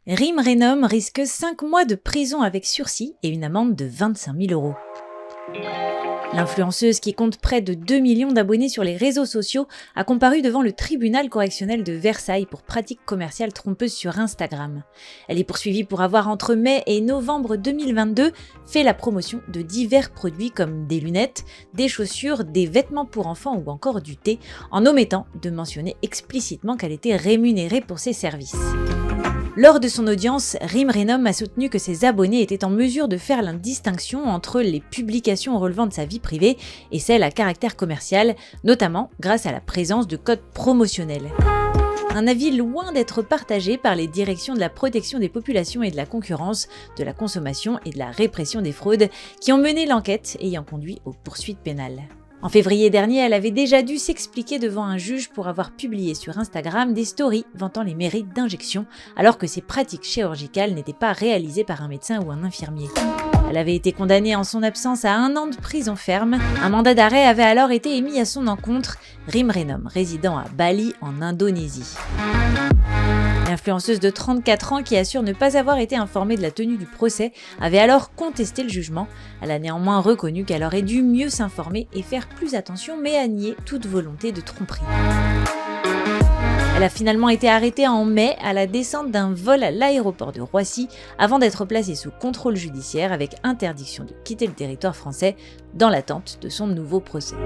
Rim Renom risque 5 mois de prison avec sursis et une amende de 25 000 euros. L'influenceuse, qui compte près de 2 millions d'abonnés sur les réseaux sociaux, a comparu devant le tribunal correctionnel de Versailles pour pratiques commerciales trompeuses sur Instagram. Elle est poursuivie pour avoir, entre mai et novembre 2022, fait la promotion de divers produits comme des lunettes, des chaussures, des vêtements pour enfants ou encore du thé, en omettant de mentionner explicitement qu'elle était rémunérée pour ses services. Lors de son audience, Rim Renom a soutenu que ses abonnés étaient en mesure de faire la distinction entre les publications relevant de sa vie privée et celles à caractère commercial, notamment grâce à la présence de codes promotionnels. Un avis loin d'être partagé par les directions de la protection des populations et de la concurrence, de la consommation et de la répression des fraudes qui ont mené l'enquête ayant conduit aux poursuites pénales. En février dernier, elle avait déjà dû s'expliquer devant un juge pour avoir publié sur Instagram des stories vantant les mérites d'injection, alors que ces pratiques chirurgicales n'étaient pas réalisées par un médecin ou un infirmier. Elle avait été condamnée en son absence à 1 an de prison ferme. Un mandat d'arrêt avait alors été émis à son encontre, Rim Renom résidant à Bali en Indonésie. L'influenceuse de 34 ans, qui assure ne pas avoir été informée de la tenue du procès, avait alors contesté le jugement. Elle a néanmoins reconnu qu'elle aurait dû mieux s'informer et faire plus attention, mais a nié toute volonté de tromperie. Elle a finalement été arrêtée en mai à la descente d'un vol à l'aéroport de Roissy avant d'être placée sous contrôle judiciaire avec interdiction de quitter le territoire français dans l'attente de son nouveau procès.